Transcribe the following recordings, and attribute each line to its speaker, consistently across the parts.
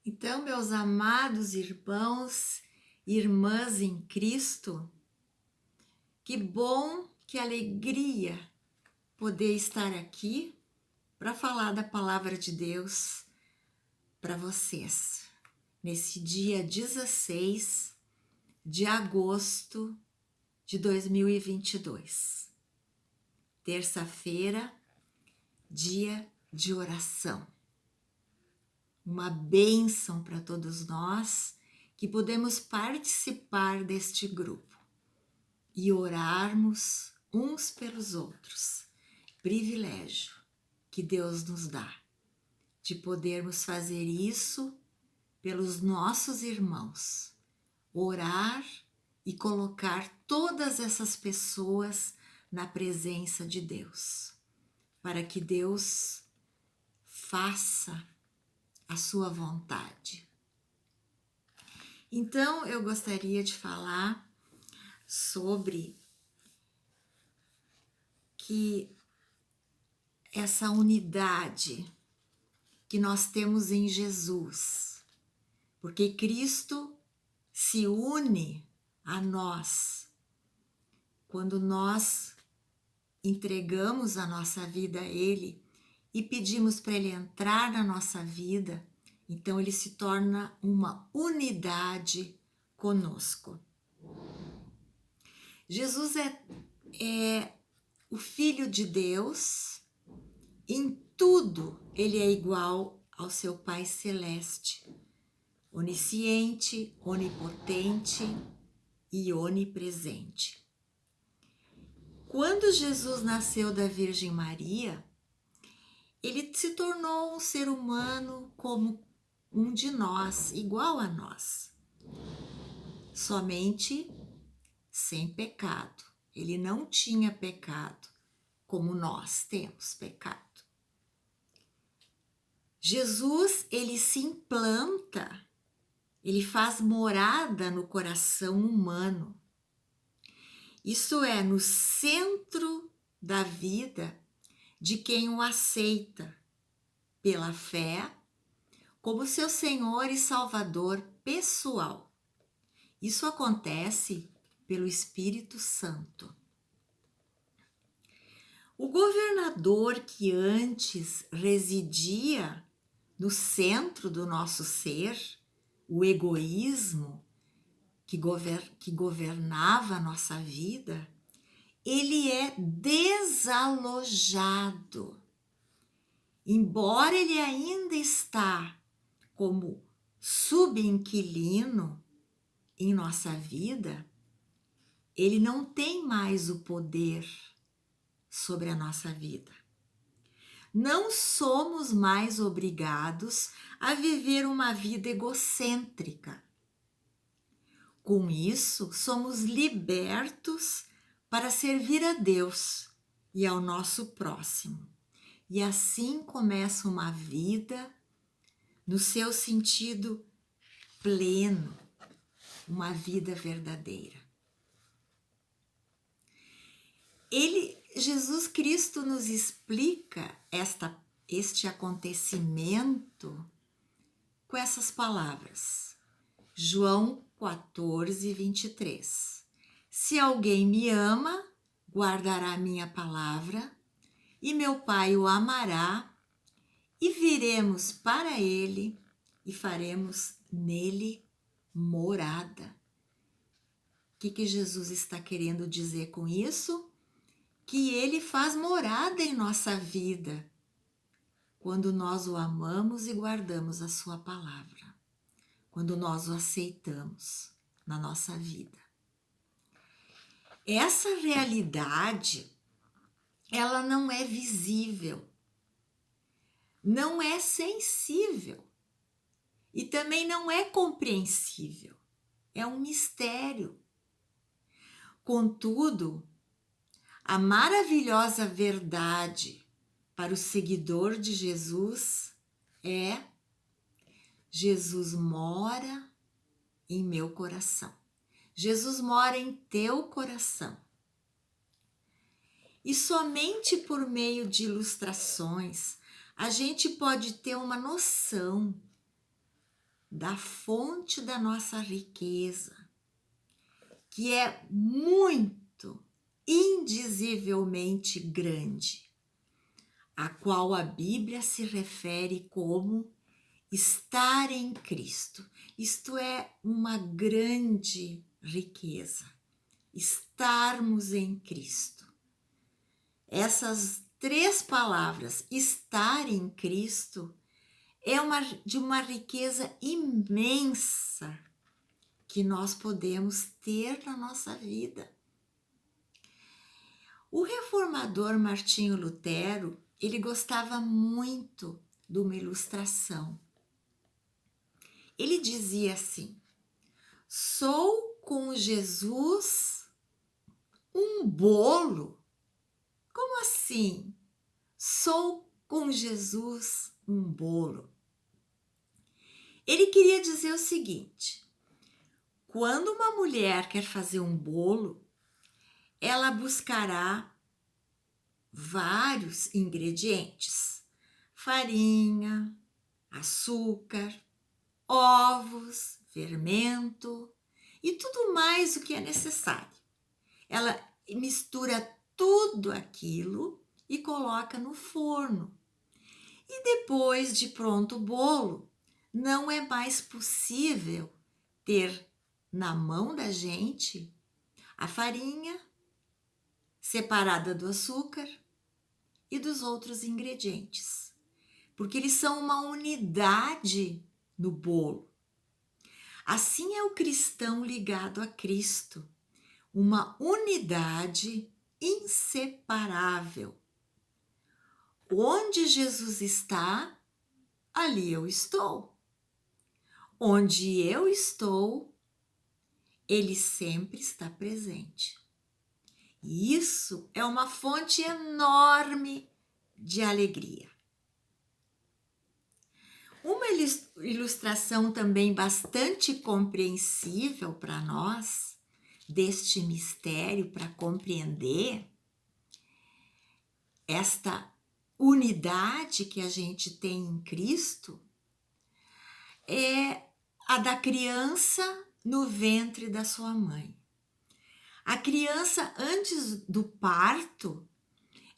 Speaker 1: Então, meus amados irmãos e irmãs em Cristo, que bom, que alegria poder estar aqui para falar da palavra de Deus para vocês. Nesse dia 16 de agosto de 2022, terça-feira, dia de oração. Uma bênção para todos nós que podemos participar deste grupo e orarmos uns pelos outros. Privilégio que Deus nos dá de podermos fazer isso pelos nossos irmãos, orar e colocar todas essas pessoas na presença de Deus, para que Deus faça a sua vontade. Então, eu gostaria de falar sobre que essa unidade que nós temos em Jesus, porque Cristo se une a nós quando nós entregamos a nossa vida a Ele e pedimos para Ele entrar na nossa vida, então Ele se torna uma unidade conosco. Jesus é o Filho de Deus, em tudo Ele é igual ao seu Pai Celeste, onisciente, onipotente e onipresente. Quando Jesus nasceu da Virgem Maria, ele se tornou um ser humano como um de nós, igual a nós, somente sem pecado. Ele não tinha pecado, como nós temos pecado. Jesus, ele se implanta, ele faz morada no coração humano. Isso é, no centro da vida de quem o aceita pela fé como seu Senhor e Salvador pessoal. Isso acontece pelo Espírito Santo. O governador que antes residia no centro do nosso ser, o egoísmo que governava a nossa vida, ele é desalojado. Embora ele ainda está como subinquilino em nossa vida, ele não tem mais o poder sobre a nossa vida. Não somos mais obrigados a viver uma vida egocêntrica. Com isso, somos libertos para servir a Deus e ao nosso próximo. E assim começa uma vida no seu sentido pleno, uma vida verdadeira. Jesus Cristo nos explica este acontecimento com essas palavras. João 14, 23. Se alguém me ama, guardará minha palavra, e meu Pai o amará, e viremos para ele e faremos nele morada. O que Jesus está querendo dizer com isso? Que ele faz morada em nossa vida quando nós o amamos e guardamos a sua palavra, quando nós o aceitamos na nossa vida. Essa realidade, ela não é visível, não é sensível e também não é compreensível. É um mistério. Contudo, a maravilhosa verdade para o seguidor de Jesus é: Jesus mora em meu coração. Jesus mora em teu coração. E somente por meio de ilustrações a gente pode ter uma noção da fonte da nossa riqueza, que é muito, indizivelmente grande, a qual a Bíblia se refere como estar em Cristo. Isto é uma grande riqueza, estarmos em Cristo. Essas três palavras, estar em Cristo, é de uma riqueza imensa que nós podemos ter na nossa vida. O reformador Martinho Lutero, ele gostava muito de uma ilustração. Ele dizia assim: sou com Jesus um bolo. Como assim? Sou com Jesus um bolo. Ele queria dizer o seguinte: quando uma mulher quer fazer um bolo, ela buscará vários ingredientes: farinha, açúcar, ovos, fermento e tudo mais o que é necessário. Ela mistura tudo aquilo e coloca no forno. E depois de pronto o bolo, não é mais possível ter na mão da gente a farinha separada do açúcar e dos outros ingredientes, porque eles são uma unidade no bolo. Assim é o cristão ligado a Cristo, uma unidade inseparável. Onde Jesus está, ali eu estou. Onde eu estou, ele sempre está presente. E isso é uma fonte enorme de alegria. Uma ilustração também bastante compreensível para nós, deste mistério, para compreender esta unidade que a gente tem em Cristo, é a da criança no ventre da sua mãe. A criança, antes do parto,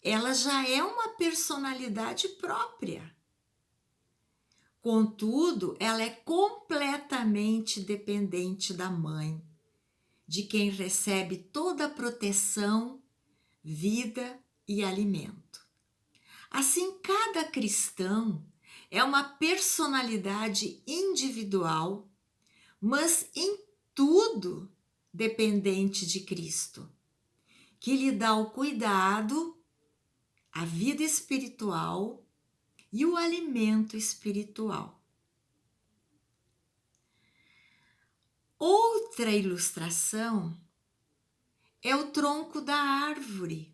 Speaker 1: ela já é uma personalidade própria. Contudo, ela é completamente dependente da mãe, de quem recebe toda a proteção, vida e alimento. Assim, cada cristão é uma personalidade individual, mas em tudo dependente de Cristo, que lhe dá o cuidado, a vida espiritual e o alimento espiritual. Outra ilustração é o tronco da árvore.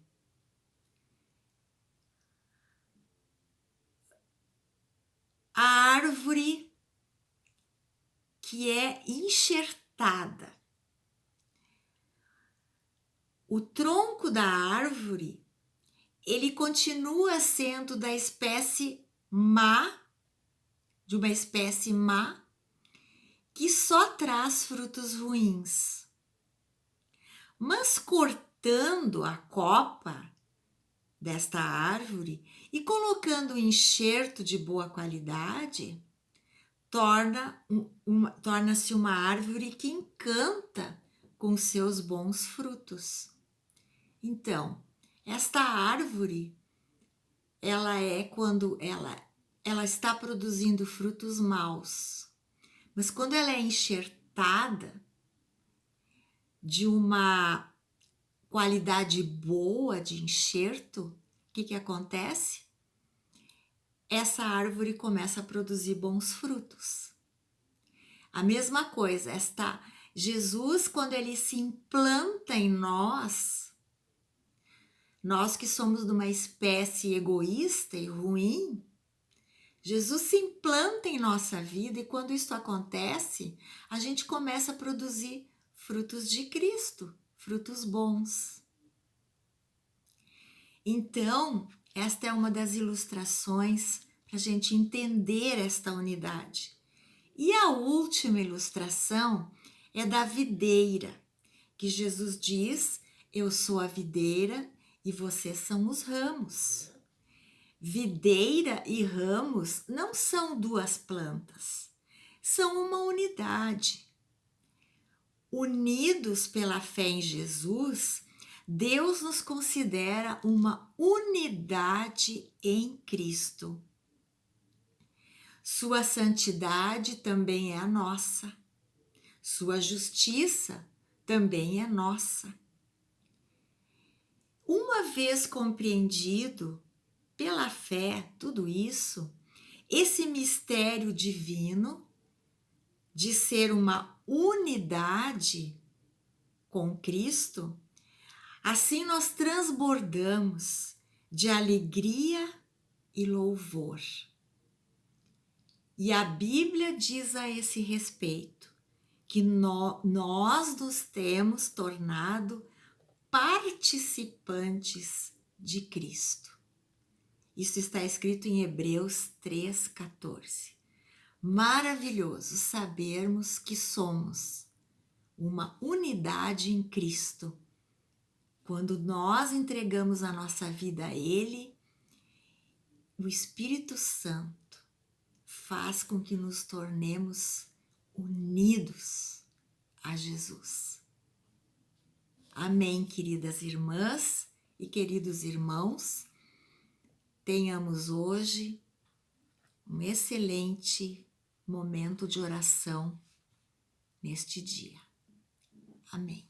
Speaker 1: A árvore que é enxertada. O tronco da árvore, ele continua sendo da espécie má, de uma espécie má, que só traz frutos ruins. Mas cortando a copa desta árvore e colocando um enxerto de boa qualidade, torna-se uma árvore que encanta com seus bons frutos. Então, esta árvore, ela é quando ela está produzindo frutos maus, mas quando ela é enxertada de uma qualidade boa de enxerto, o que acontece? Essa árvore começa a produzir bons frutos. A mesma coisa, Jesus, quando ele se implanta em nós que somos de uma espécie egoísta e ruim, Jesus se implanta em nossa vida e quando isso acontece, a gente começa a produzir frutos de Cristo, frutos bons. Então, esta é uma das ilustrações para a gente entender esta unidade E a última ilustração é da videira, que Jesus diz: eu sou a videira e vocês são os ramos. Videira e ramos não são duas plantas, são uma unidade. Unidos pela fé em Jesus, Deus nos considera uma unidade em Cristo. Sua santidade também é a nossa. Sua justiça também é nossa. Uma vez compreendido pela fé tudo isso, esse mistério divino de ser uma unidade com Cristo, assim nós transbordamos de alegria e louvor. E a Bíblia diz a esse respeito que nós nos temos tornado participantes de Cristo. Isso está escrito em Hebreus 3,14. Maravilhoso sabermos que somos uma unidade em Cristo. Quando nós entregamos a nossa vida a Ele, o Espírito Santo faz com que nos tornemos unidos a Jesus. Amém, queridas irmãs e queridos irmãos. Tenhamos hoje um excelente momento de oração neste dia. Amém.